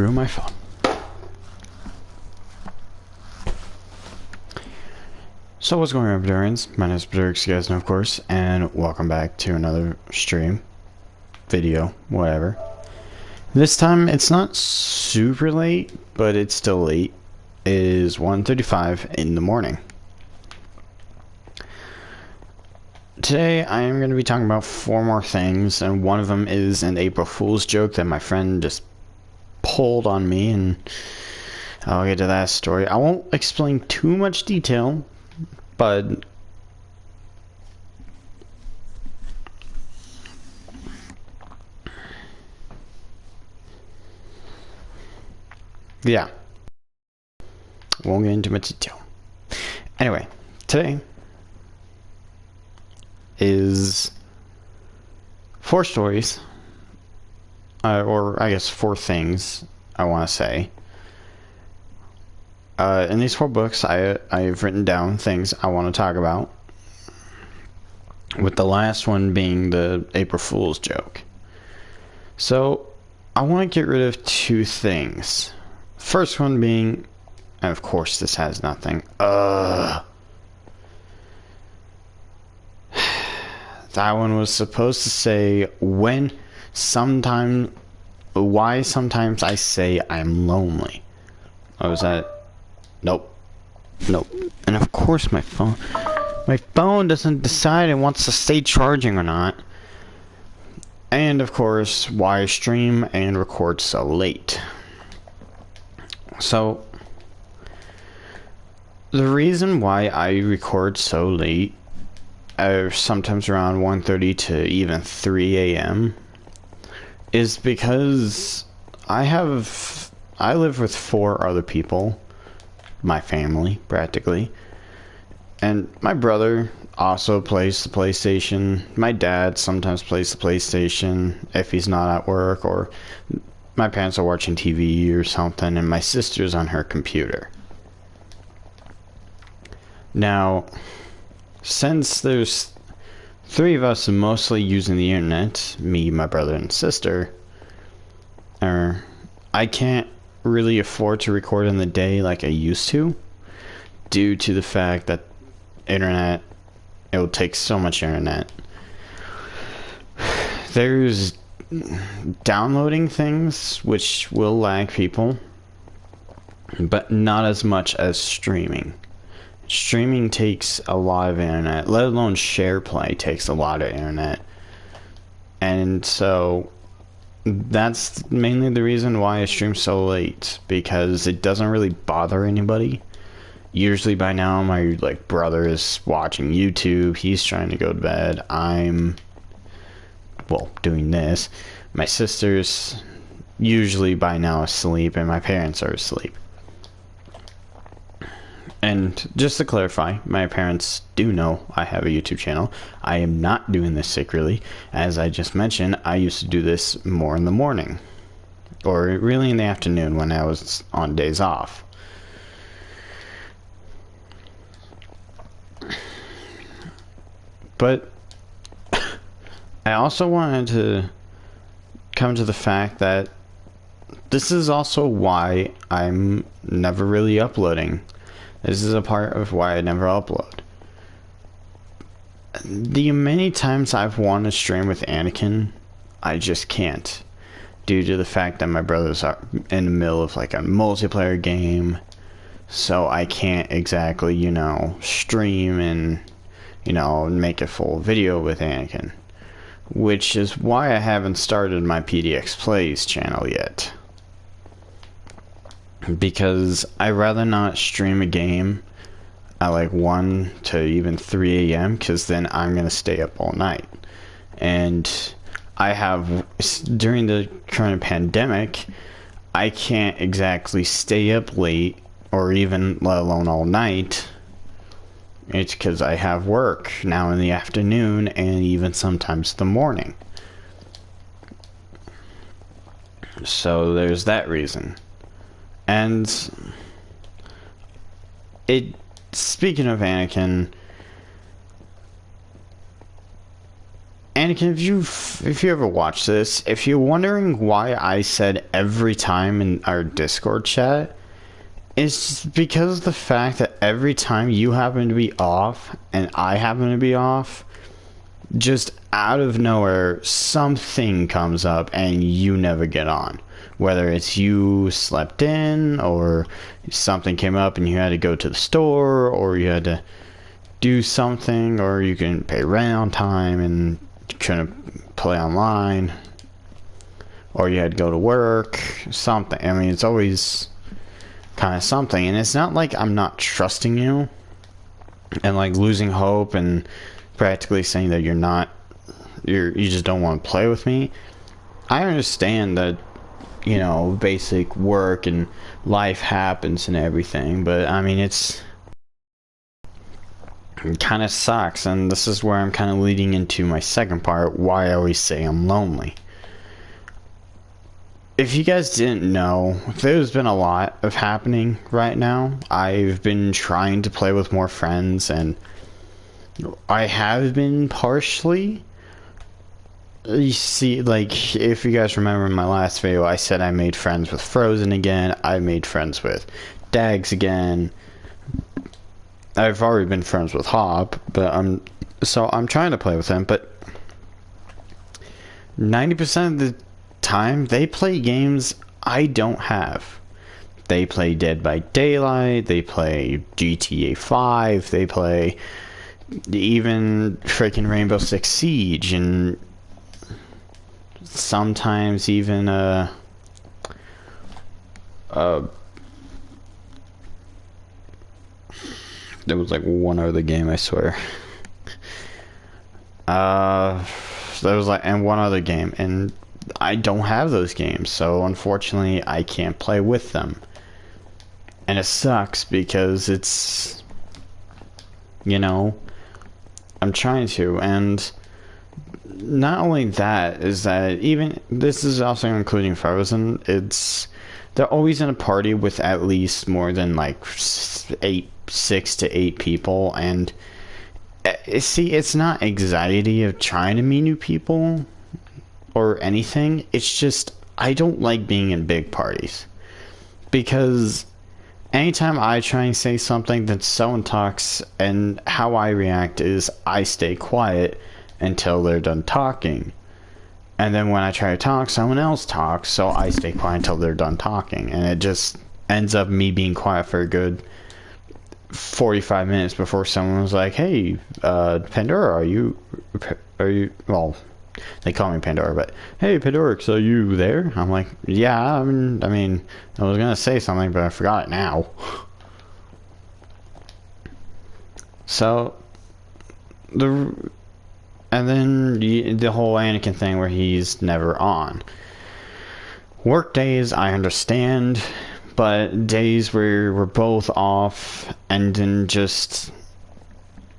Screw my phone. So what's going on, PanDorX? My name is PanDorX, you guys know, of course, and welcome back to another stream, video, whatever. This time it's not super late, but it's still late. It is 1:35 in the morning. Today I am going to be talking about 4 more things, and one of them is an April Fool's joke that my friend just pulled on me, and I'll get to that story. I won't explain too much detail, but yeah, won't get into much detail. Anyway, today is 4 stories, or I guess 4 things I want to say. In these 4 books, I've written down things I want to talk about, with the last one being the April Fool's joke. So, I want to get rid of 2 things. First one being, and of course this has nothing, that one was supposed to say, why sometimes I say I'm lonely. Oh, was that? Nope. And of course my phone doesn't decide it wants to stay charging or not. And of course, why I stream and record so late. So, the reason why I record so late, sometimes around 1:30 to even 3 a.m., is because I live with 4 other people. My family, practically. And my brother also plays the PlayStation. My dad sometimes plays the PlayStation if he's not at work, or my parents are watching TV or something, and my sister's on her computer. Now, since there's 3 of us mostly using the internet, me, my brother, and sister, I can't really afford to record in the day like I used to, due to the fact that it will take so much internet. There's downloading things which will lag people, but not as much as streaming. Streaming takes a lot of internet, let alone share play takes a lot of internet. And so that's mainly the reason why I stream so late, because it doesn't really bother anybody. Usually by now my brother is watching YouTube, he's trying to go to bed, I'm doing this. My sister's usually by now asleep, and my parents are asleep. And just to clarify, my parents do know I have a YouTube channel. I am not doing this secretly. As I just mentioned, I used to do this more in the morning, or really in the afternoon when I was on days off. But I also wanted to come to the fact that this is also why I'm never really uploading. This is a part of why I never upload. The many times I've wanted to stream with Anakin, I just can't, due to the fact that my brothers are in the middle of a multiplayer game, so I can't exactly, stream and, make a full video with Anakin. Which is why I haven't started my PDX Plays channel yet. Because I'd rather not stream a game at 1 to even 3 a.m. because then I'm going to stay up all night. And during the current pandemic, I can't exactly stay up late, or even let alone all night. It's because I have work now in the afternoon, and even sometimes the morning. So there's that reason. And speaking of Anakin, Anakin, if you ever watch this, if you're wondering why I said every time in our Discord chat, it's because of the fact that every time you happen to be off and I happen to be off, just out of nowhere, something comes up and you never get on. Whether it's you slept in, or something came up and you had to go to the store, or you had to do something, or you couldn't pay rent on time and you couldn't play online, or you had to go to work, something. I mean, it's always kind of something, and it's not like I'm not trusting you and like losing hope and practically saying that you just don't want to play with me. I understand that, you know, basic work and life happens and everything, but I mean, it kind of sucks, and this is where I'm kind of leading into my second part, why I always say I'm lonely. If you guys didn't know, there's been a lot of happening right now. I've been trying to play with more friends, and I have been partially. You see, like, if you guys remember in my last video, I said I made friends with Frozen again. I made friends with Dags again. I've already been friends with Hop, but I'm trying to play with him, but 90% of the time they play games I don't have. They play Dead by Daylight, they play GTA 5, they play even freaking Rainbow Six Siege, and sometimes even there was like one other game, I swear. There was like, and one other game, and I don't have those games, so unfortunately I can't play with them. And it sucks because it's, you know, I'm trying to, and not only that, is that even, this is also including Frozen, they're always in a party with at least more than like 6 to 8 people, and see, it's not anxiety of trying to meet new people or anything, it's just I don't like being in big parties, because anytime I try and say something, then someone talks, and how I react is I stay quiet until they're done talking, and then when I try to talk, someone else talks, so I stay quiet until they're done talking, and it just ends up me being quiet for a good 45 minutes before someone was like, "Hey, Pandora, are you, well, they call me Pandora, but hey, PanDorX, are you there?" I'm like, "Yeah, I mean, I was gonna say something, but I forgot it now." So, and then the whole Anakin thing where he's never on. Work days, I understand, but days where we're both off, and then just,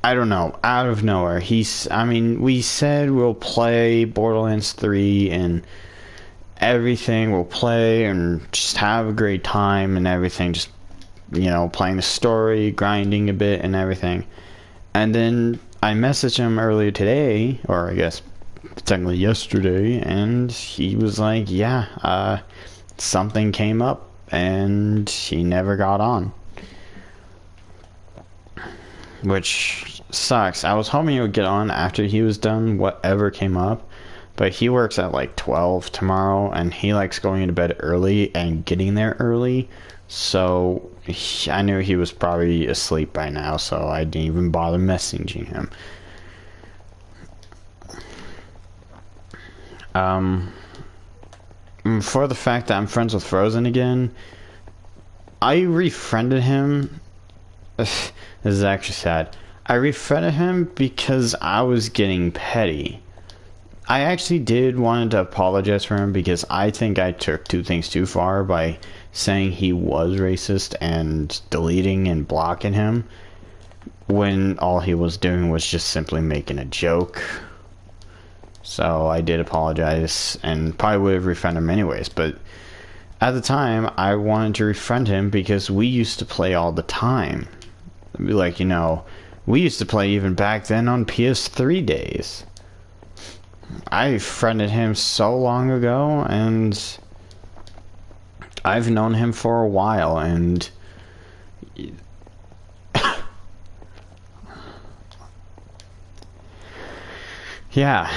I don't know, out of nowhere, we said we'll play Borderlands 3 and everything, we'll play and just have a great time and everything, just, you know, playing the story, grinding a bit and everything. And then I messaged him earlier today, or I guess technically yesterday, and he was like, yeah, something came up and he never got on. Which sucks. I was hoping he would get on after he was done whatever came up, but he works at like 12 tomorrow, and he likes going to bed early and getting there early, so I knew he was probably asleep by now, so I didn't even bother messaging him. For the fact that I'm friends with Frozen again, I refriended him. This is actually sad. I refriended him because I was getting petty. I actually did want to apologize for him, because I think I took two things too far by saying he was racist and deleting and blocking him, when all he was doing was just simply making a joke. So I did apologize, and probably would have refriended him anyways, but at the time I wanted to refriend him because we used to play all the time. Like, you know, we used to play even back then on PS3 days. I friended him so long ago, and I've known him for a while, and yeah,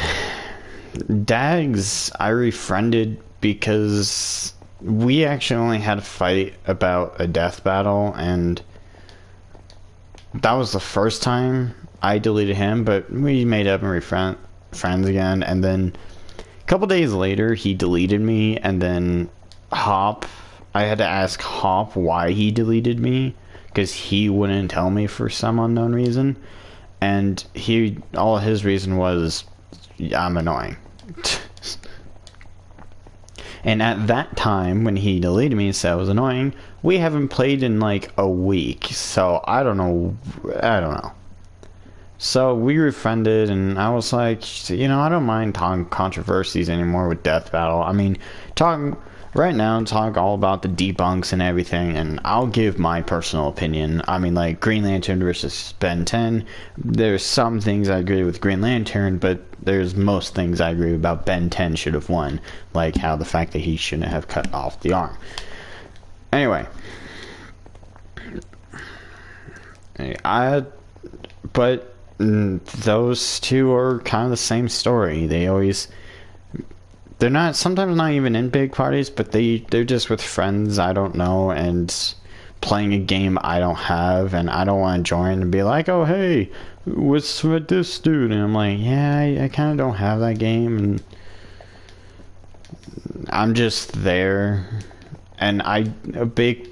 Dags I refriended because we actually only had a fight about a death battle, and that was the first time I deleted him, but we made up and friends again, and then a couple days later he deleted me, and then Hop, I had to ask Hop why he deleted me, because he wouldn't tell me for some unknown reason, and all his reason was, I'm annoying. And at that time, when he deleted me and said I was annoying, we haven't played in like a week, so I don't know. So we refriended, and I was like, you know, I don't mind talking controversies anymore with Death Battle. I mean, talk all about the debunks and everything, and I'll give my personal opinion. I mean, like, Green Lantern versus Ben 10, there's some things I agree with Green Lantern, but there's most things I agree about Ben 10 should have won, like how the fact that he shouldn't have cut off the arm. Anyway, but those two are kind of the same story. They're not, sometimes not even in big parties, but they're just with friends I don't know and playing a game I don't have, and I don't want to join and be like, oh hey, what's with this dude? And I'm like, yeah, I kind of don't have that game, and I'm just there. And a big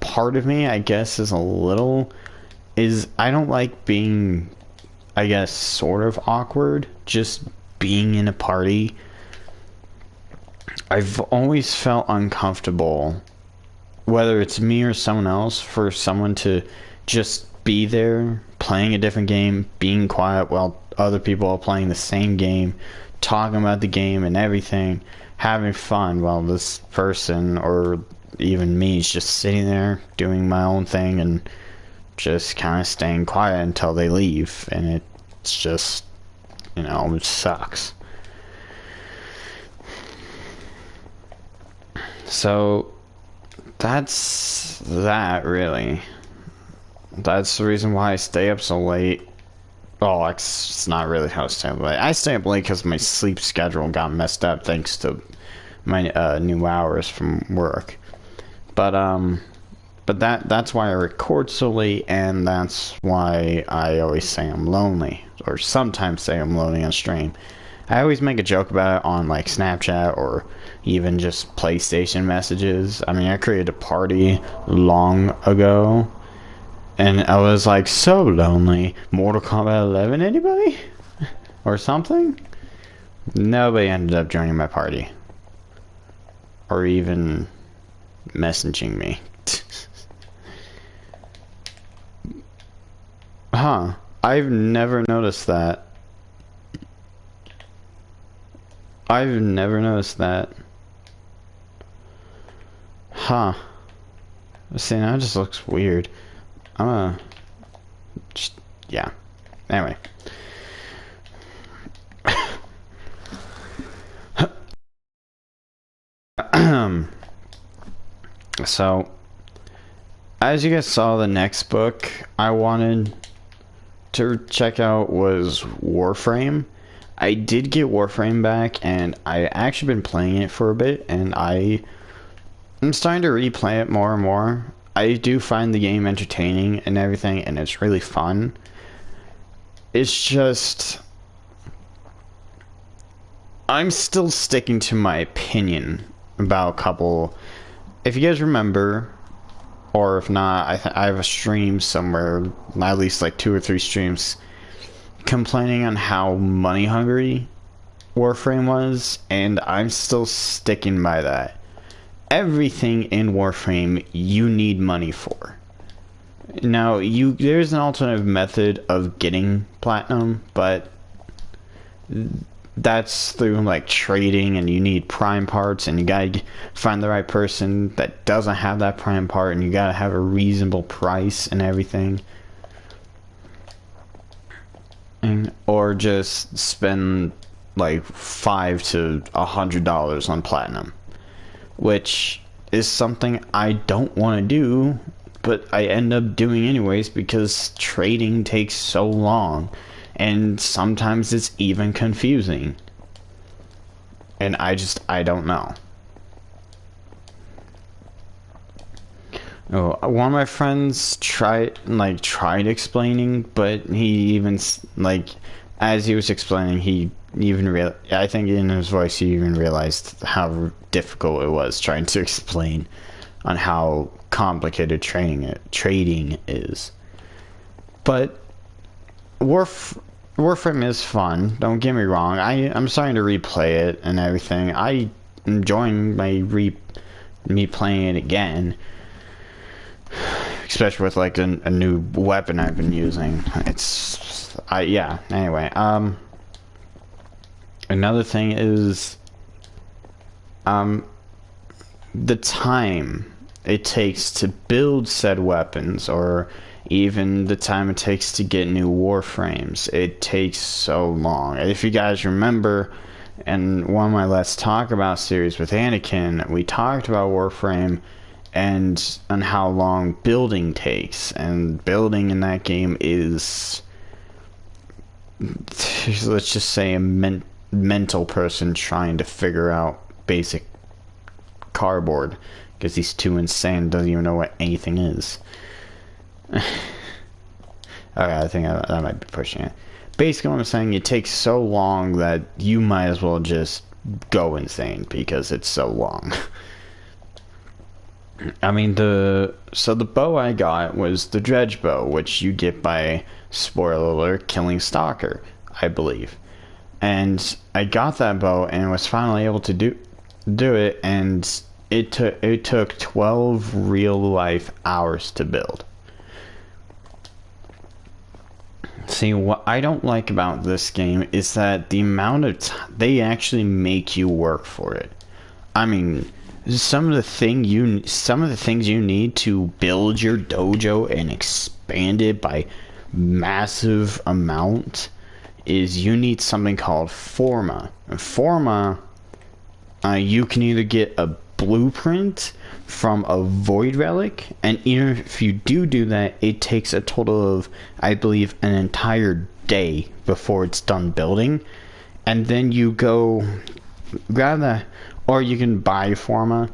part of me, I guess, is I don't like being, I guess, sort of awkward, just being in a party. I've always felt uncomfortable, whether it's me or someone else, for someone to just be there, playing a different game, being quiet while other people are playing the same game, talking about the game and everything, having fun, while this person, or even me, is just sitting there doing my own thing and just kind of staying quiet until they leave. And it's just, you know, it sucks. So that's that, really. That's the reason why I stay up so late. Oh, it's not really how I stay up late. I stay up late because my sleep schedule got messed up thanks to my new hours from work. But that's why I record so late, and that's why I always say I'm lonely, or sometimes say I'm lonely on stream. I always make a joke about it on like Snapchat or even just PlayStation messages. I mean, I created a party long ago, and I was like, so lonely. Mortal Kombat 11, anybody? Or something? Nobody ended up joining my party. Or even messaging me. Huh. I've never noticed that. I've never noticed that. Huh. See, now it just looks weird. Yeah. Anyway. So, as you guys saw, the next book I wanted to check out was Warframe. I did get Warframe back, and I actually been playing it for a bit, and I'm starting to replay it more and more. I do find the game entertaining and everything, and it's really fun. It's just, I'm still sticking to my opinion about a couple. If you guys remember, or if not, I have a stream somewhere, at least like 2 or 3 streams, complaining on how money hungry Warframe was, and I'm still sticking by that. Everything in Warframe you need money for. Now, there's an alternative method of getting platinum, but that's through like trading, and you need prime parts, and you gotta find the right person that doesn't have that prime part, and you gotta have a reasonable price and everything. Or just spend like $5 to $100 on platinum, which is something I don't want to do, but I end up doing anyways because trading takes so long, and sometimes it's even confusing, and I don't know. Oh, one of my friends tried explaining, but he even, like, as he was explaining, he even I think in his voice he even realized how difficult it was trying to explain on how complicated trading is. But Warframe is fun, don't get me wrong. I'm starting to replay it and everything. I'm enjoying me playing it again, especially with like a new weapon I've been using. Yeah, anyway, another thing is the time it takes to build said weapons, or even the time it takes to get new warframes. It takes so long. If you guys remember, in one of my Let's Talk About series with Anakin, we talked about Warframe and on how long building takes, and building in that game is, let's just say, a mental person trying to figure out basic cardboard because he's too insane, doesn't even know what anything is. Okay, I think that might be pushing it. Basically what I'm saying, it takes so long that you might as well just go insane because it's so long. I mean, the bow I got was the dredge bow, which you get by, spoiler alert, killing Stalker, I believe. And I got that bow and was finally able to do it, and it took 12 real life hours to build. See, what I don't like about this game is that the amount of time they actually make you work for it. I mean, some of the things you need to build your dojo and expand it by massive amount is you need something called Forma. And Forma, you can either get a blueprint from a void relic, and even if you do that, it takes a total of, I believe, an entire day before it's done building. And then you go grab that, or you can buy Forma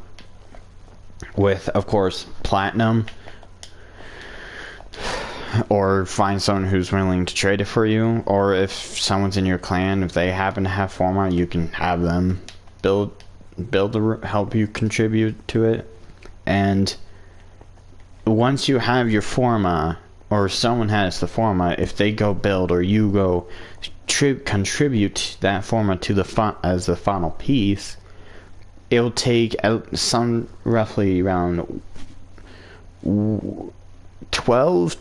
with, of course, platinum, or find someone who's willing to trade it for you, or if someone's in your clan, if they happen to have Forma, you can have them help you contribute to it. And once you have your Forma, or someone has the Forma, if they go build, or you go contribute that Forma to as the final piece, it'll take roughly around 12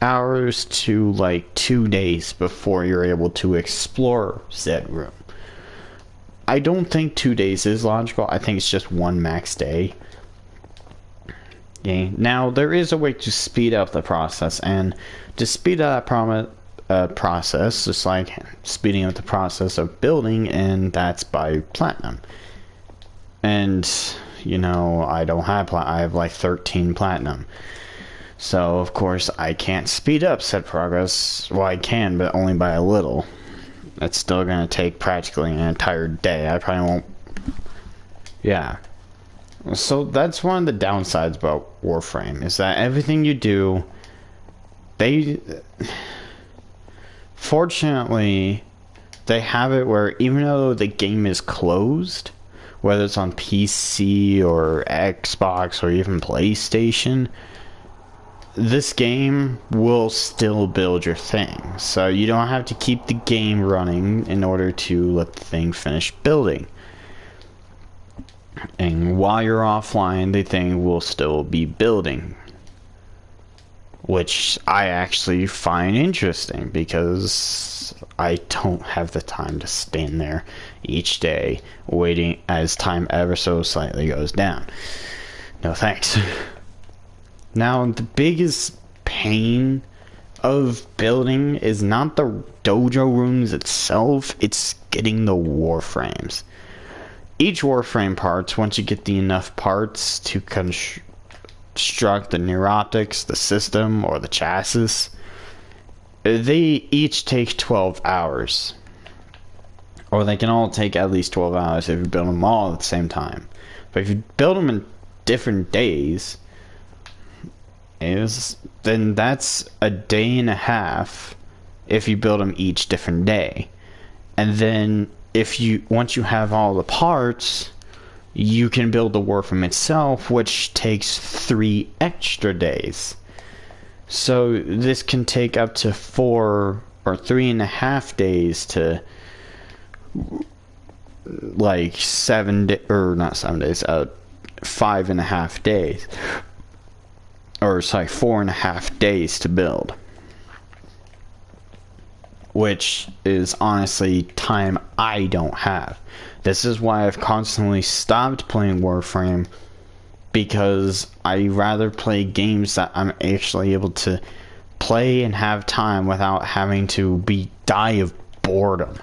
hours to like 2 days before you're able to explore said room. I don't think 2 days is logical. I think it's just one max day. Okay. Now, there is a way to speed up the process, and to speed up that process, just like speeding up the process of building, and that's by platinum. And, you know, I don't have I have like 13 platinum. So, of course, I can't speed up said progress. Well, I can, but only by a little. That's still going to take practically an entire day. I probably won't. Yeah. So that's one of the downsides about Warframe, is that everything you do, fortunately, they have it where even though the game is closed, whether it's on PC or Xbox or even PlayStation, this game will still build your thing. So you don't have to keep the game running in order to let the thing finish building. And while you're offline, the thing will still be building, which I actually find interesting because I don't have the time to stand there each day waiting as time ever so slightly goes down. No thanks. Now, the biggest pain of building is not the dojo rooms itself, it's getting the warframes. Each warframe parts, once you get the enough parts to construct the neurotics, the system, or the chassis, they each take 12 hours. Or they can all take at least 12 hours if you build them all at the same time. But if you build them in different days, then that's a day and a half if you build them each different day. And then once you have all the parts, you can build the warframe itself, which takes 3 extra days. So this can take up to 4 or 3.5 days to like 5.5 days, or sorry, 4.5 days to build, which is honestly time I don't have. This is why I've constantly stopped playing Warframe, because I rather play games that I'm actually able to play and have time without having to die of boredom.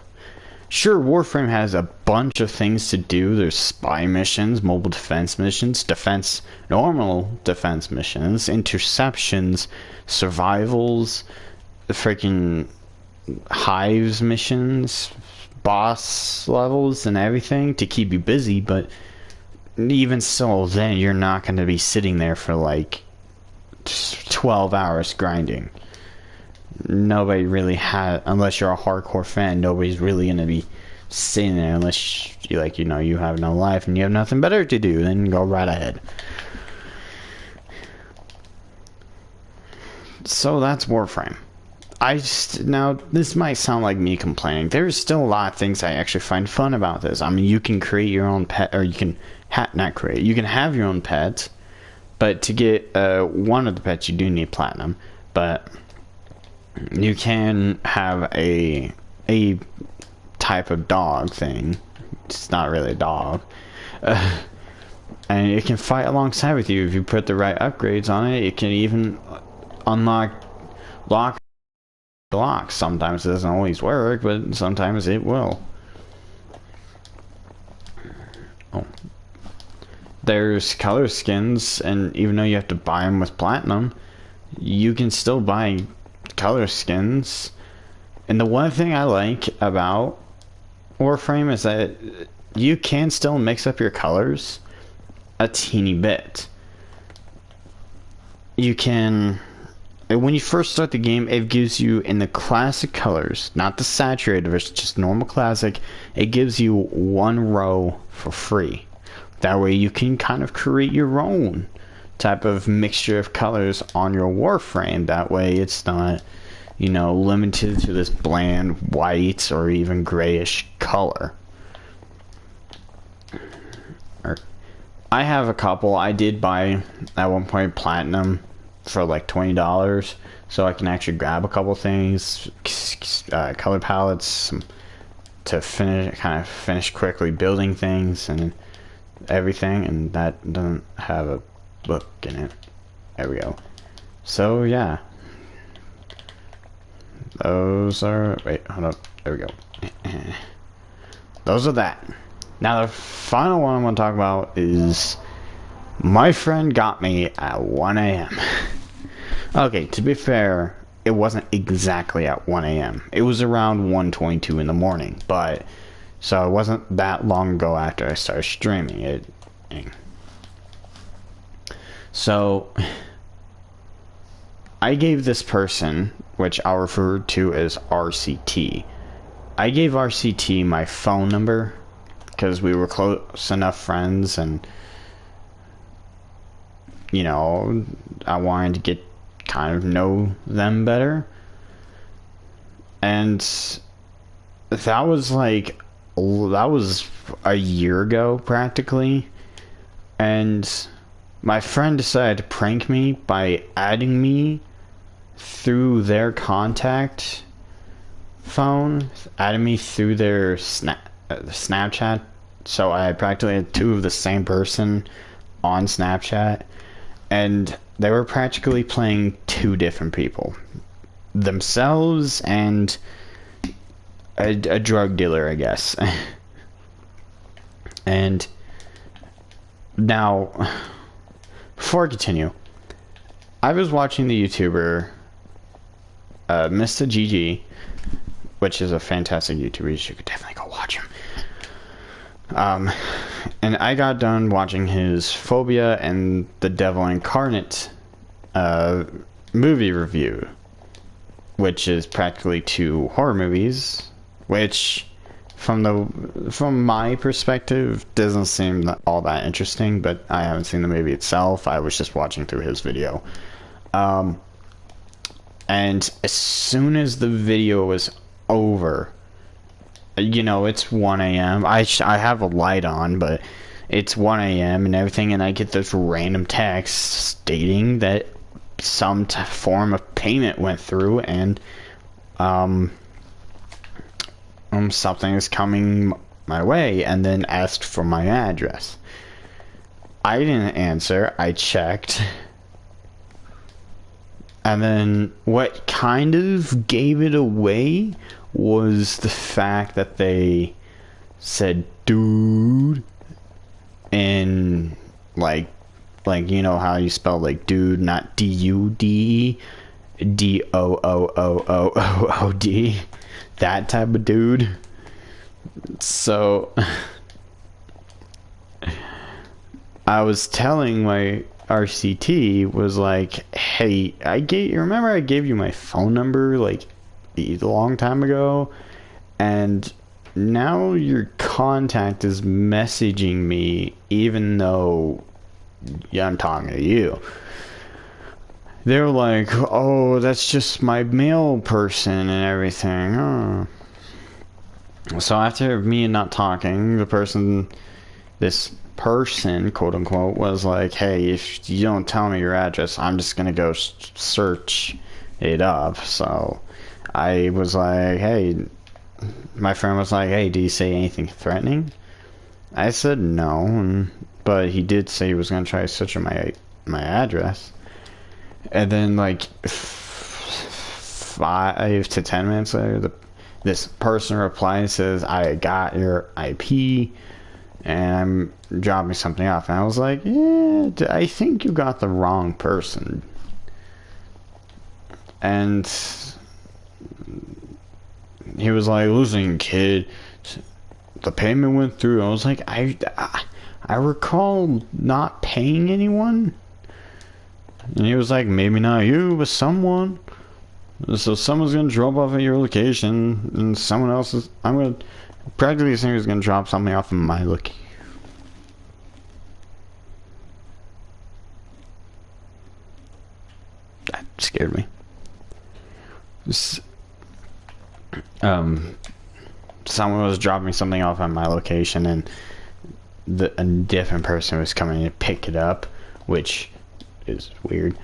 Sure, Warframe has a bunch of things to do. There's spy missions, mobile defense missions, normal defense missions, interceptions, survivals, freaking hives missions, boss levels, and everything to keep you busy, but even so, then you're not going to be sitting there for like 12 hours grinding. Nobody really unless you're a hardcore fan, nobody's really going to be sitting there unless you you have no life and you have nothing better to do. Then go right ahead. So that's Warframe. Now this might sound like me complaining. There's still a lot of things I actually find fun about this. I mean, you can create your own pet, or you can not create. You can have your own pets, but to get one of the pets, you do need platinum. But you can have a type of dog thing. It's not really a dog, and it can fight alongside with you if you put the right upgrades on it. It can even unlock locks. Sometimes it doesn't always work, but sometimes it will. Oh, there's color skins, and even though you have to buy them with platinum, you can still buy color skins. And the one thing I like about Warframe is that you can still mix up your colors a teeny bit. You can, when you first start the game, it gives you in the classic colors, not the saturated, it's just normal classic. It gives you 1 row for free. That way you can kind of create your own type of mixture of colors on your Warframe. That way it's not, limited to this bland white or even grayish color. I have a couple. I did buy at one point platinum for like $20, so I can actually grab a couple things, color palettes, to finish quickly building things and everything. And that doesn't have a book in it. There we go. So yeah, those are, wait, hold up, there we go. Those are that. Now the final one I want to talk about is my friend got me at 1 a.m. Okay, to be fair, it wasn't exactly at 1 a.m. It was around 1:22 in the morning, but so it wasn't that long ago after I started streaming it. So I gave this person, which I'll refer to as RCT, I gave RCT my phone number because we were close enough friends, and I wanted to get kind of know them better. And that was a year ago practically, and my friend decided to prank me by adding me through their contact phone, adding me through their Snapchat. So I practically had 2 of the same person on Snapchat, and they were practically playing 2 different people. themselves and a drug dealer, I guess. And now, before I continue, I was watching the YouTuber Mr. GG, which is a fantastic YouTuber. You should definitely go watch him. And I got done watching his Phobia and the Devil Incarnate movie review, which is practically 2 horror movies, which from my perspective doesn't seem all that interesting, but I haven't seen the movie itself. I was just watching through his video. And as soon as the video was over, you know, it's 1 a.m. I have a light on, but it's 1 a.m. and everything, and I get this random text stating that some form of payment went through, and something is coming my way, and then asked for my address. I didn't answer. I checked. And then what kind of gave it away was the fact that they said dude, and like you know how you spell like dude, not D-U-D, D-O-O-O-O-O-O-D, that type of dude. So I was telling my RCT, was like, hey, remember I gave you my phone number like a long time ago, and now your contact is messaging me even though I'm talking to you. They're like, oh, that's just my mail person and everything. Oh. So after me not talking, this person, quote unquote, was like, hey, if you don't tell me your address, I'm just gonna go search it up. So I was like, hey, my friend was like, hey, did you say anything threatening? I said no, but he did say he was gonna try searching my address. And then like 5 to 10 minutes later, this person replies, says, I got your IP and I'm dropping something off. And I was like, yeah, I think you got the wrong person. And he was like, listen, kid, the payment went through. I was like, I recall not paying anyone. And he was like, maybe not you, but someone. So someone's gonna drop off at your location, and someone else is. I'm gonna practically think he's gonna drop something off in my location. That scared me. Someone was dropping something off at my location, and a different person was coming to pick it up, which is weird.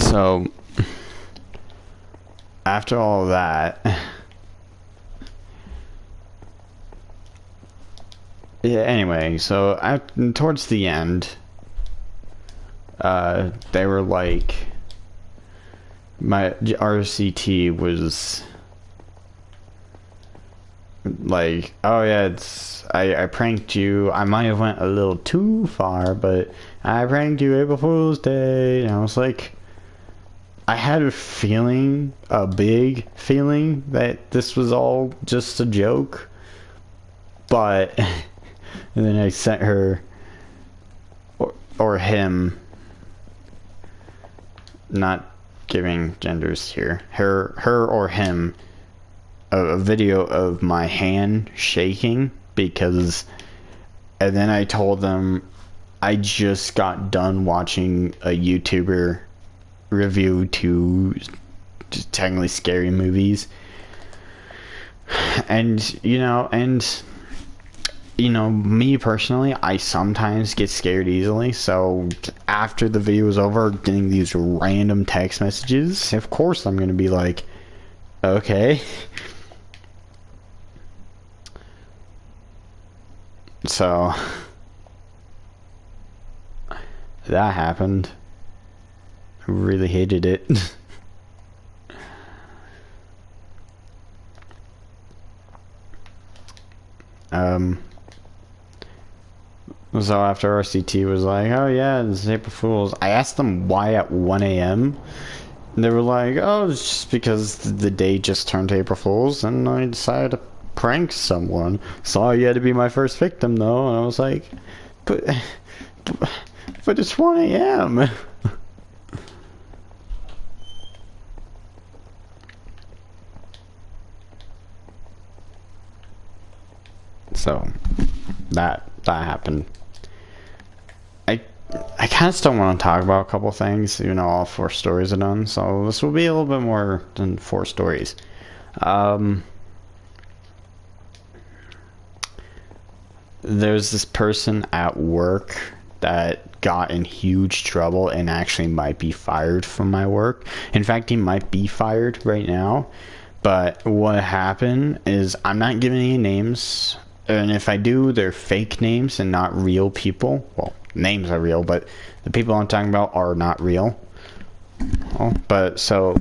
So after all of that, yeah, anyway, so towards the end, they were like, my RCT was like, oh yeah, I pranked you. I might have went a little too far, but I pranked you April Fool's Day. And I was like, I had a big feeling that this was all just a joke. But and then I sent her or him, not giving genders here, her or him, a video of my hand shaking, because, and then I told them I just got done watching a YouTuber review to technically scary movies, and you know me personally, I sometimes get scared easily. So after the video was over, getting these random text messages, of course I'm gonna be like, okay. So that happened. really hated it. So after RCT was like, oh yeah, it's April Fool's, I asked them why at 1 a.m. They were like, oh, it's just because the day just turned April Fool's and I decided to prank someone. Sorry you had to be my first victim though. And I was like, but it's 1 a.m. So that happened. I kind of still want to talk about a couple things, even though all 4 stories are done. So this will be a little bit more than 4 stories. There's this person at work that got in huge trouble and actually might be fired from my work. In fact, he might be fired right now. But what happened is, I'm not giving any names, and if I do, they're fake names and not real people. Well, names are real, but the people I'm talking about are not real. Oh, but so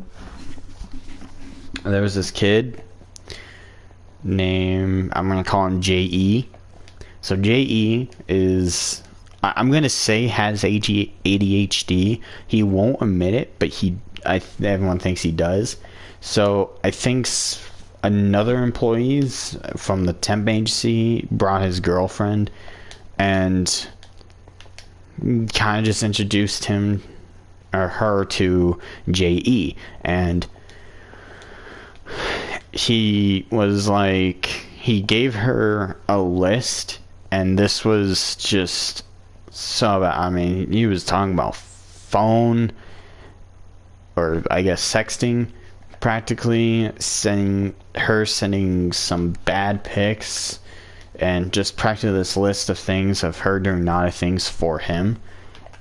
there was this kid named, I'm gonna call him J.E. So J.E. is, I'm gonna say, has ADHD. He won't admit it, but everyone thinks he does. So I think another employees from the temp agency brought his girlfriend and kind of just introduced him or her to J.E. and he was like, he gave her a list, and this was just so bad. I mean, he was talking about phone, or I guess sexting, practically sending some bad pics, and just practically this list of things of her doing naughty things for him.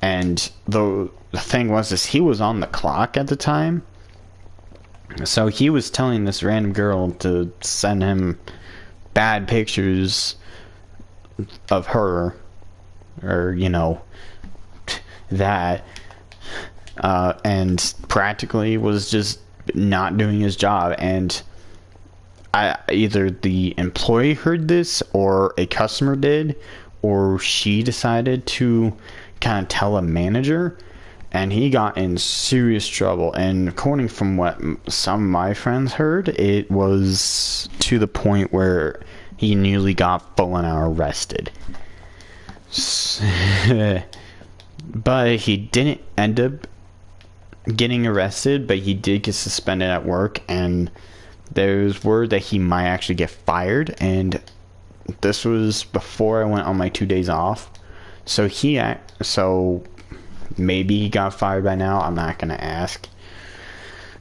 And the thing was, is he was on the clock at the time, so he was telling this random girl to send him bad pictures of her, or you know, that and practically was just not doing his job. And either the employee heard this, or a customer did, or she decided to kind of tell a manager, and he got in serious trouble. And according from what some of my friends heard, it was to the point where he nearly got full and arrested. But he didn't end up getting arrested, but he did get suspended at work, and there's word that he might actually get fired. And this was before I went on my 2 days off, so maybe he got fired by now. I'm not gonna ask,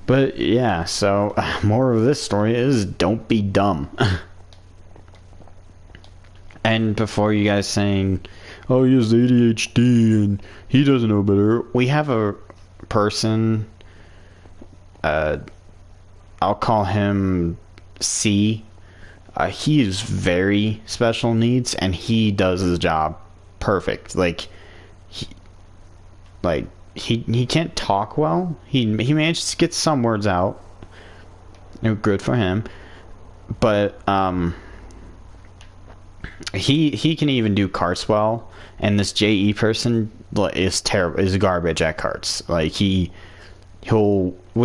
but yeah. So more of this story is, don't be dumb. And before you guys saying, oh, he has ADHD and he doesn't know better, we have a person, I'll call him C. He is very special needs, and he does his job perfect. He can't talk well. He managed to get some words out. Good for him. But he can even do carts well. And this JE person is terrible. Is garbage at carts. We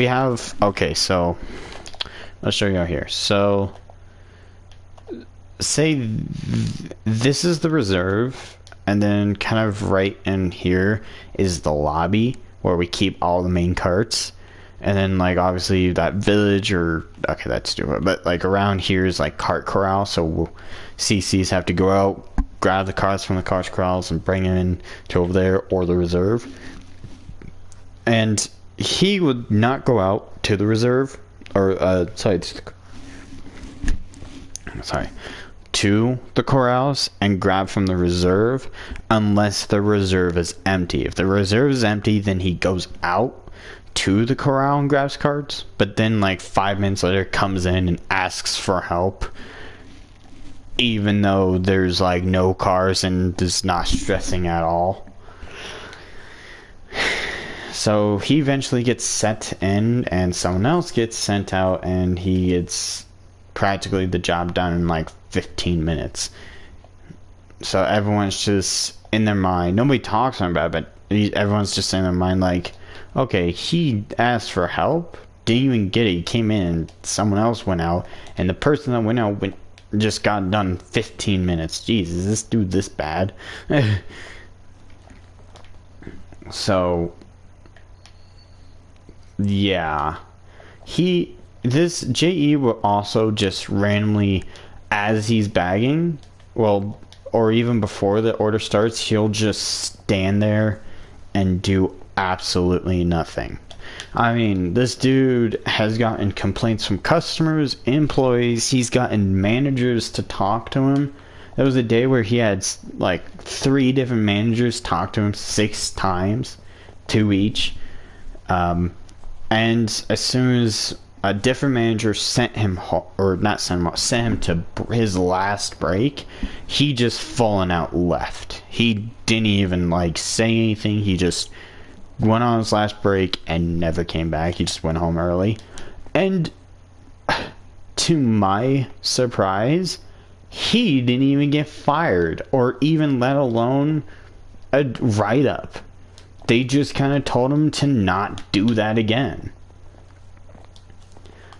have, okay, so I'll show you out here. So say this is the reserve, and then kind of right in here is the lobby where we keep all the main carts. And then like obviously that village, or okay, that's stupid, but like around here is like cart corral, so CCs have to go out, grab the carts from the cart corrals and bring them in to over there, or the reserve. And he would not go out to the reserve, or to the corrals and grab from the reserve unless the reserve is empty. If the reserve is empty, then he goes out to the corral and grabs carts, but then like 5 minutes later comes in and asks for help, even though there's like no cars, and is not stressing at all. So he eventually gets set in, and someone else gets sent out, and he gets practically the job done in like 15 minutes. So everyone's just in their mind. Nobody talks to him about it, but everyone's just in their mind like, okay, he asked for help, didn't even get it. He came in, and someone else went out, and the person that went out just got done in 15 minutes. Jesus, is this dude this bad? So, yeah. This JE will also just randomly, as he's bagging, well, or even before the order starts, he'll just stand there and do absolutely nothing. I mean, this dude has gotten complaints from customers, employees, he's gotten managers to talk to him. There was a day where he had like 3 different managers talk to him 6 times, 2 each. And as soon as a different manager sent him, or not sent him, sent him to his last break, he just fallen out left. He didn't even like say anything. He just went on his last break and never came back. He just went home early. And to my surprise, he didn't even get fired, or even let alone a write-up. They just kind of told him to not do that again.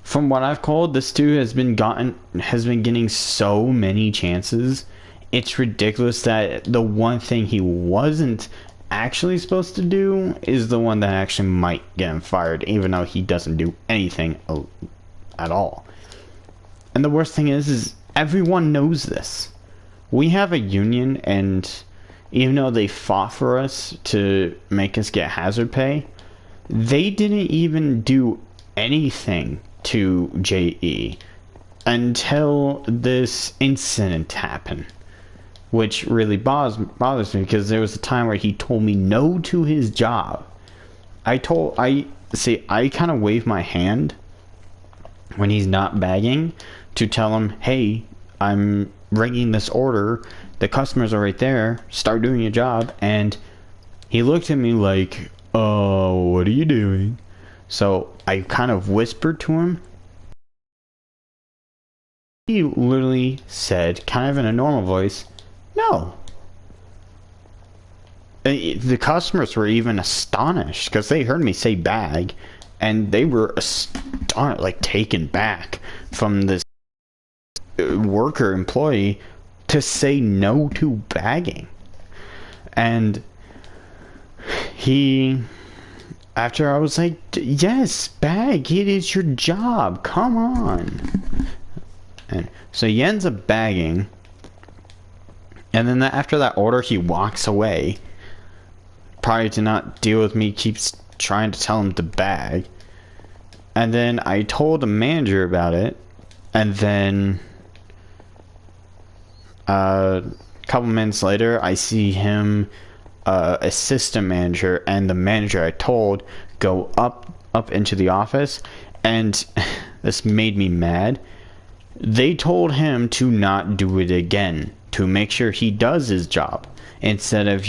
From what I've called, this dude has been getting so many chances. It's ridiculous that the one thing he wasn't actually supposed to do is the one that actually might get him fired, even though he doesn't do anything at all. And the worst thing is everyone knows this. We have a union, and even though they fought for us to make us get hazard pay, they didn't even do anything to JE until this incident happened, which really bothers me, because there was a time where he told me no to his job. I kind of wave my hand when he's not bagging to tell him, hey, I'm ringing this order, the customers are right there, start doing your job. And he looked at me like, oh, what are you doing? So I kind of whispered to him. He literally said, kind of in a normal voice, no. The customers were even astonished, because they heard me say bag, and they were astonished, like taken back from this worker employee to say no to bagging. And after I was like, yes, bag, it is your job, come on. And so he ends up bagging, and then after that order he walks away, probably to not deal with me, keeps trying to tell him to bag. And then I told the manager about it, and then a couple minutes later I see him, assistant manager, and the manager I told, go up into the office. And this made me mad. They told him to not do it again, to make sure he does his job, instead of,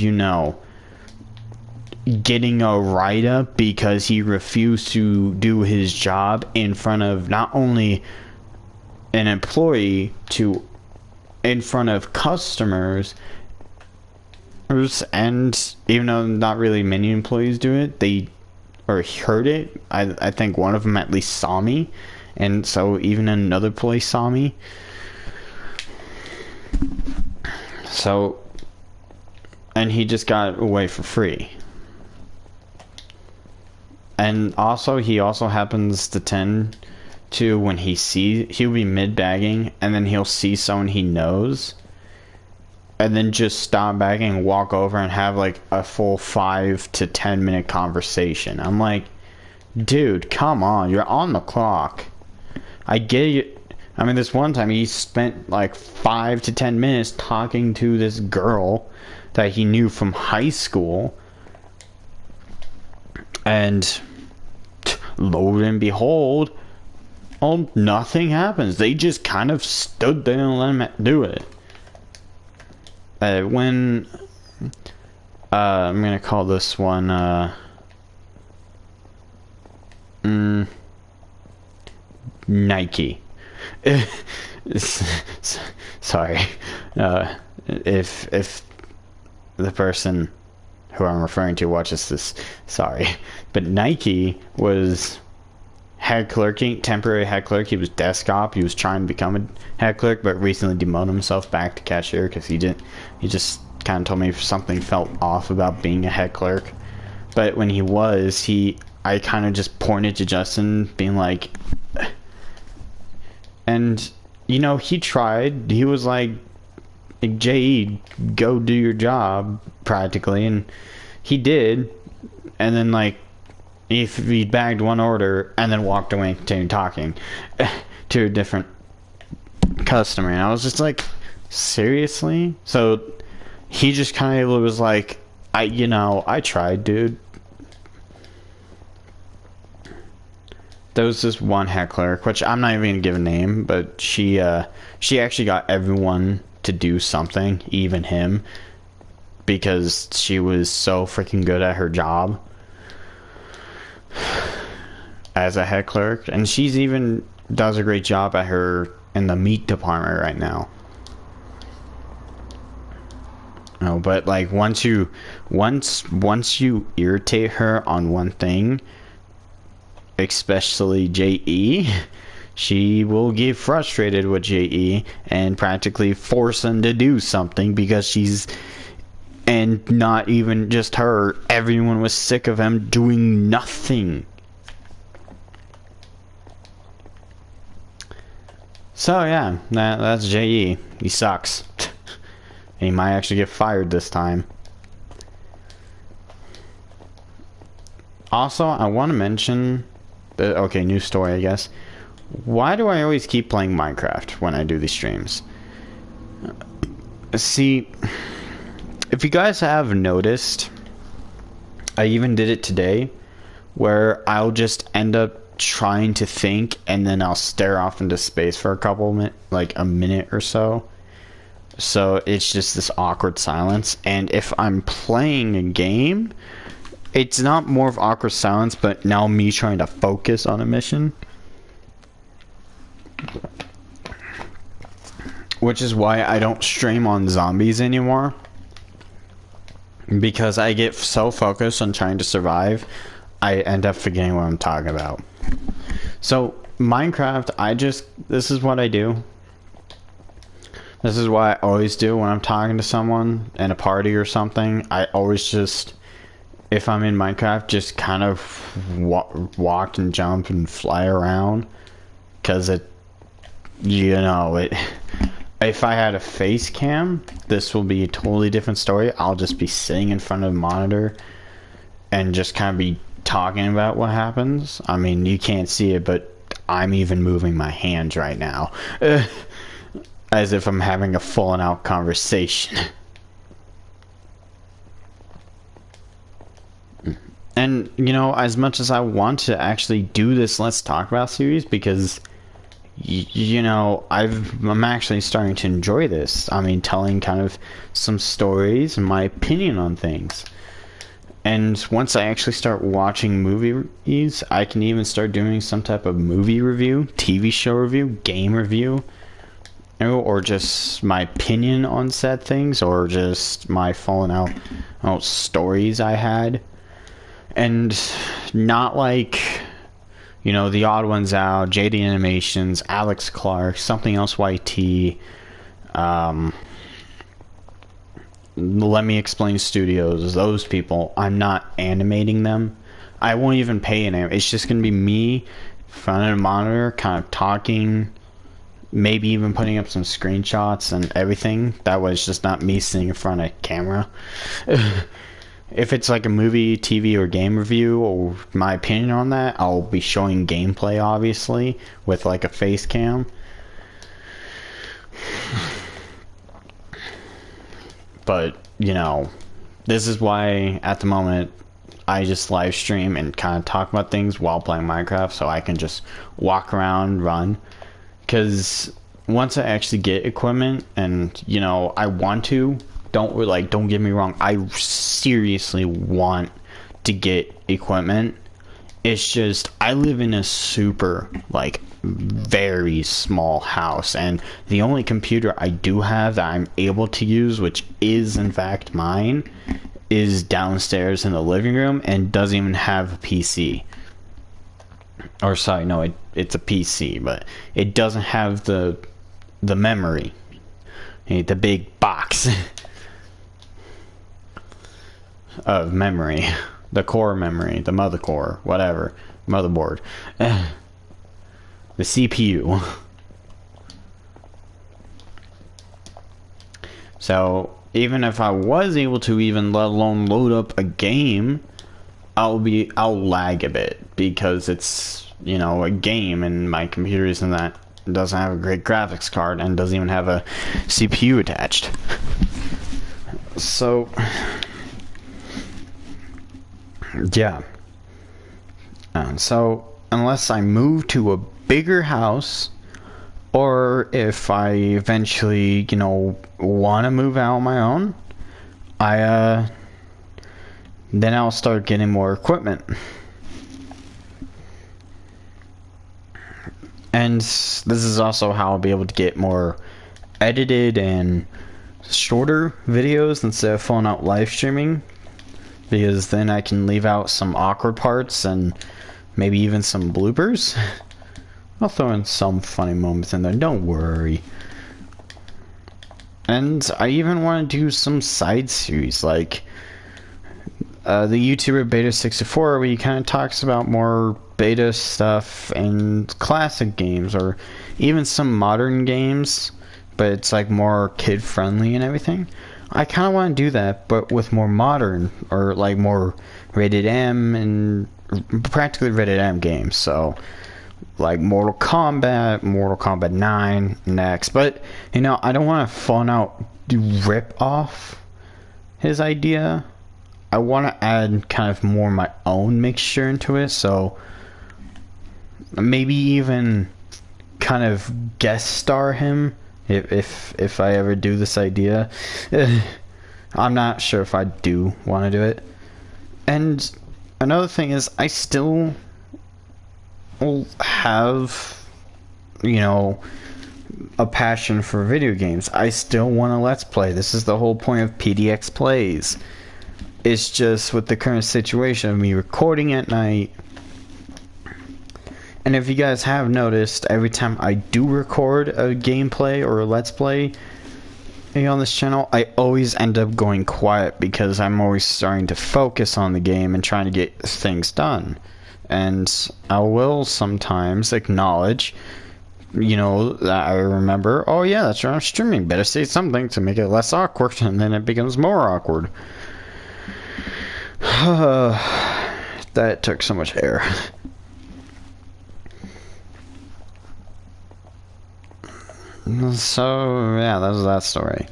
getting a write-up because he refused to do his job in front of not only an employee, in front of customers. And even though not really many employees do it, they heard it. I think one of them at least saw me, and so even another place saw me. So, and he just got away for free. And also, he also happens to tend to, when he'll be mid-bagging, and then he'll see someone he knows, and then just stop bagging and walk over and have like a full 5 to 10 minute conversation. I'm like, dude, come on, you're on the clock. I get it. I mean, this one time he spent like 5 to 10 minutes talking to this girl that he knew from high school, and lo and behold, nothing happens. They just kind of stood there and let him do it. I'm gonna call this one Mm, Nike. Sorry. If the person who I'm referring to watches this, sorry. But Nike was head clerking, temporary head clerk. He was desk op. He was trying to become a head clerk, but recently demoted himself back to cashier because he just kind of told me something felt off about being a head clerk. But when he was, I kind of just pointed to Justin, being like, and you know, he tried. He was like, J.E., go do your job, practically, and he did. And then, like, he bagged one order and then walked away and continued talking to a different customer. And I was just like, seriously? So he just kind of was like, I tried, dude. There was this one head clerk, which I'm not even gonna give a name, but she actually got everyone to do something, even him, because she was so freaking good at her job as a head clerk, and she's even does a great job at her in the meat department right now. No, but like once you irritate her on one thing, especially J.E., she will get frustrated with J.E. and practically force him to do something because and not even just her, everyone was sick of him doing nothing. So yeah, that's J.E. He sucks. And he might actually get fired this time. Also, I want to mention, okay, new story, I guess. Why do I always keep playing Minecraft when I do these streams? See, if you guys have noticed, I even did it today, where I'll just end up trying to think and then I'll stare off into space for a minute or so. So it's just this awkward silence. And if I'm playing a game, it's not more of awkward silence, but now me trying to focus on a mission. Which is why I don't stream on zombies anymore. Because I get so focused on trying to survive, I end up forgetting what I'm talking about. So, Minecraft, this is what I do. This is what I always do when I'm talking to someone in a party or something. I always just, if I'm in Minecraft, just kind of walk and jump and fly around. Because if I had a face cam, this will be a totally different story. I'll just be sitting in front of a monitor and just kind of be talking about what happens. I mean, you can't see it, but I'm even moving my hands right now. As if I'm having a full and out conversation. And, as much as I want to actually do this Let's Talk About series, because I'm actually starting to enjoy this. I mean, telling kind of some stories and my opinion on things. And once I actually start watching movies, I can even start doing some type of movie review, TV show review, game review, or just my opinion on said things, or just my falling out stories I had. And not like, the odd ones out, JD Animations, Alex Clark, Something Else YT, Let Me Explain Studios, those people. I'm not animating them. I won't even pay an animator. It's just going to be me in front of a monitor, kind of talking, maybe even putting up some screenshots and everything. That way it's just not me sitting in front of a camera. If it's like a movie, TV, or game review, or my opinion on that, I'll be showing gameplay, obviously, with like a face cam. But, this is why, at the moment, I just live stream and kind of talk about things while playing Minecraft, so I can just walk around, run. Because once I actually get equipment, and, I want to, don't get me wrong, I seriously want to get equipment It's just, I live in a super, like, very small house, and the only computer I do have that I'm able to use, which is in fact mine, is downstairs in the living room and doesn't even have a PC. Or sorry, no, it's a PC, but it doesn't have the memory. The big box of memory. The core memory, the mother core, whatever. Motherboard. The CPU. So, even if I was able to even let alone load up a game, I'll lag a bit because it's, you know, a game and my computer isn't that, doesn't have a great graphics card and doesn't even have a CPU attached. So yeah. So unless I move to a bigger house, or if I eventually, you know, want to move out on my own, then I'll start getting more equipment. And this is also how I'll be able to get more edited and shorter videos instead of filling out live streaming, because then I can leave out some awkward parts and maybe even some bloopers. I'll throw in some funny moments in there, don't worry. And I even want to do some side series, like the YouTuber Beta64, where he kind of talks about more beta stuff and classic games, or even some modern games, but it's like more kid friendly and everything. I kind of want to do that, but with more modern, or like more rated M and practically rated M games. So like Mortal Kombat 9 next. But you know, I don't want to phone out rip off his idea. I want to add kind of more my own mixture into it, so maybe even kind of guest star him if I ever do this idea. I'm not sure if I do want to do it. And another thing is, I still have, you know, a passion for video games. I still want to let's play. This is the whole point of PDX Plays. It's just with the current situation of me recording at night. And if you guys have noticed, every time I do record a gameplay or a let's play on this channel, I always end up going quiet because I'm always starting to focus on the game and trying to get things done. And I will sometimes acknowledge, you know, that I remember, oh yeah, that's right, I'm streaming, better say something to make it less awkward, and then it becomes more awkward. That took so much air. So yeah, that was that story.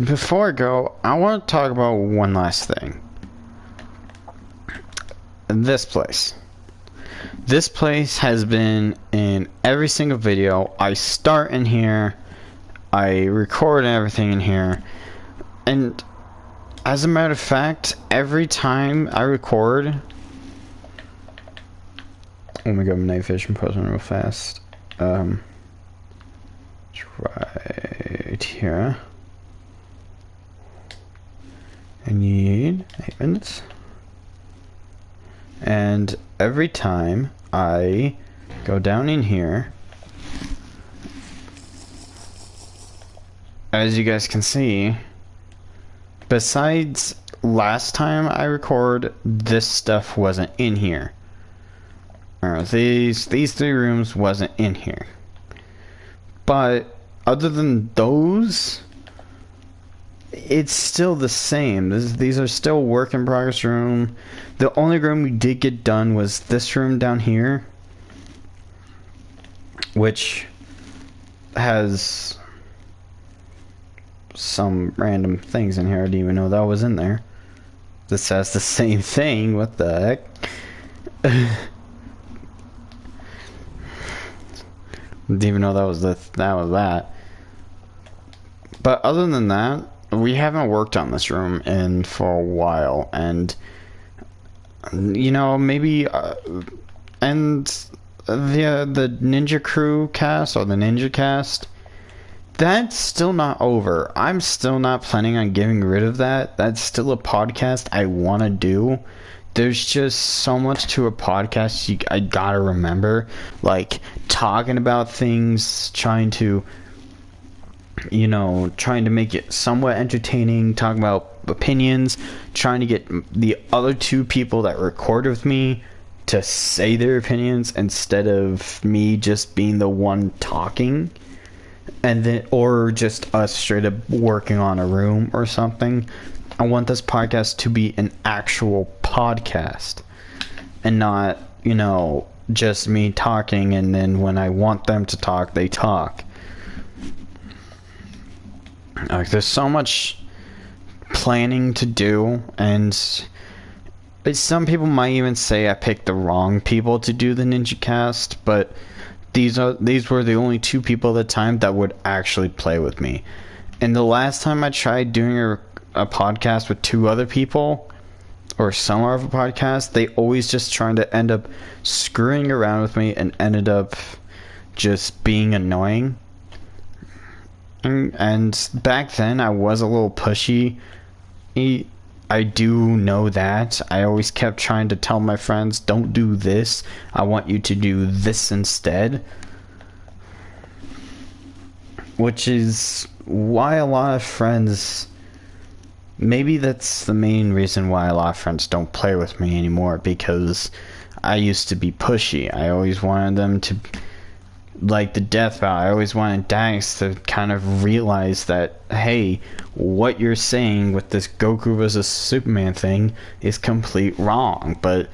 Before I go, I want to talk about one last thing. This place has been in every single video. I start in here, I record everything in here, and as a matter of fact, every time I record, let me go night vision posting real fast. Right here. I need 8 minutes. And every time I go down in here, as you guys can see, besides last time I record, this stuff wasn't in here. These 3 rooms wasn't in here. But other than those, it's still the same. These are still work in progress room. The only room we did get done was this room down here, which has some random things in here. I didn't even know that was in there. This has the same thing. What the heck? Didn't even know that was that. But other than that, we haven't worked on this room for a while, and You know, maybe, and the Ninja Crew cast, or the Ninja cast, that's still not over. I'm still not planning on getting rid of that. That's still a podcast I want to do. There's just so much to a podcast I gotta remember. Like, talking about things, trying to make it somewhat entertaining, talking about opinions, trying to get the other two people that record with me to say their opinions instead of me just being the one talking, and then, or just us straight up working on a room or something. I want this podcast to be an actual podcast and not, just me talking, and then when I want them to talk, they talk. Like, there's so much planning to do, and some people might even say I picked the wrong people to do the Ninja Cast, but these were the only two people at the time that would actually play with me. And the last time I tried doing a podcast with two other people, or somewhere of a podcast, they always just trying to end up screwing around with me and ended up just being annoying. And back then I was a little pushy. I do know that. I always kept trying to tell my friends, don't do this, I want you to do this instead. Which is why a lot of friends, maybe that's the main reason why a lot of friends don't play with me anymore, because I used to be pushy. I always wanted them to, like the death bout, I always wanted Dax to kind of realize that, hey, what you're saying with this Goku vs. Superman thing is complete wrong. But,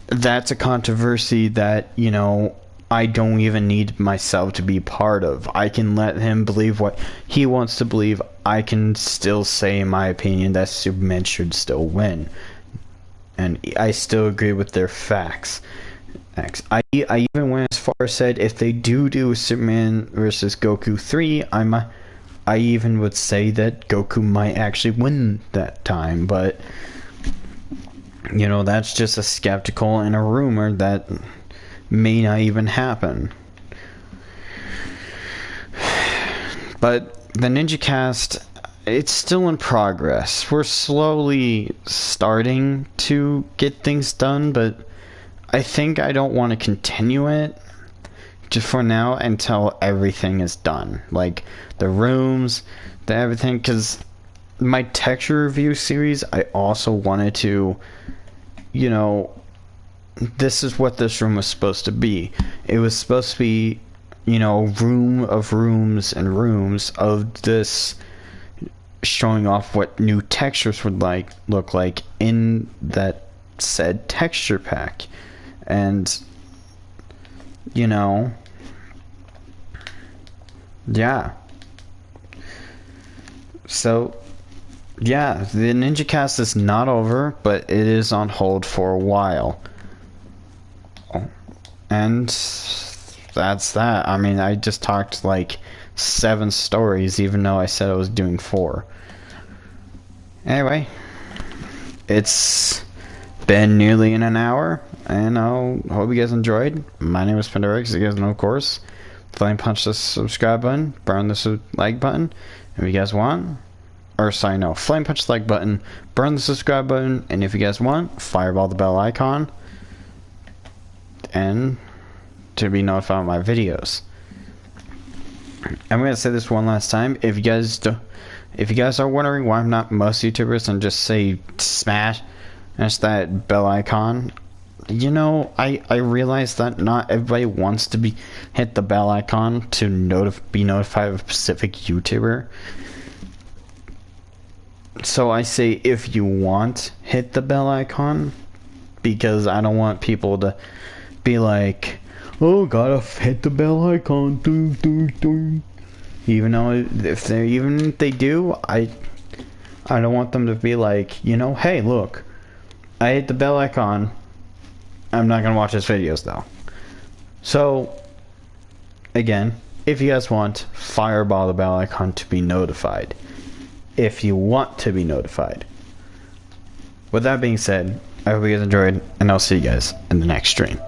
that's a controversy that, I don't even need myself to be part of. I can let him believe what he wants to believe. I can still say, in my opinion, that Superman should still win. And I still agree with their facts. I even went as far as said, if they do Superman versus Goku 3, I even would say that Goku might actually win that time. But, that's just a skeptical and a rumor that may not even happen. But the Ninja Cast, it's still in progress. We're slowly starting to get things done, but I think I don't want to continue it just for now until everything is done. Like the rooms, everything, because my texture review series, I also wanted to, this is what this room was supposed to be. It was supposed to be, room of rooms and rooms of this, showing off what new textures would look like in that said texture pack. And, yeah. So, yeah, the Ninja Cast is not over, but it is on hold for a while. And that's that. I mean, I just talked like 7 stories, even though I said I was doing 4. Anyway, it's been nearly in an hour, and I hope you guys enjoyed. My name is PanDorX, you guys know, of course. Flame punch the subscribe button, burn the like button, if you guys want. Flame punch the like button, burn the subscribe button, and if you guys want, fireball the bell icon, and to be notified of my videos. I'm gonna say this one last time. If you guys are wondering why I'm not most YouTubers and just say smash that bell icon, I realize that not everybody wants to hit the bell icon to be notified of a specific YouTuber. So I say, if you want, hit the bell icon, because I don't want people to be like, oh, gotta hit the bell icon, even though if they do, I don't want them to be like, hey, look, I hit the bell icon, I'm not gonna watch his videos though. So again, if you guys want, fireball the bell icon to be notified, if you want to be notified. with that being said, I hope you guys enjoyed, and I'll see you guys in the next stream.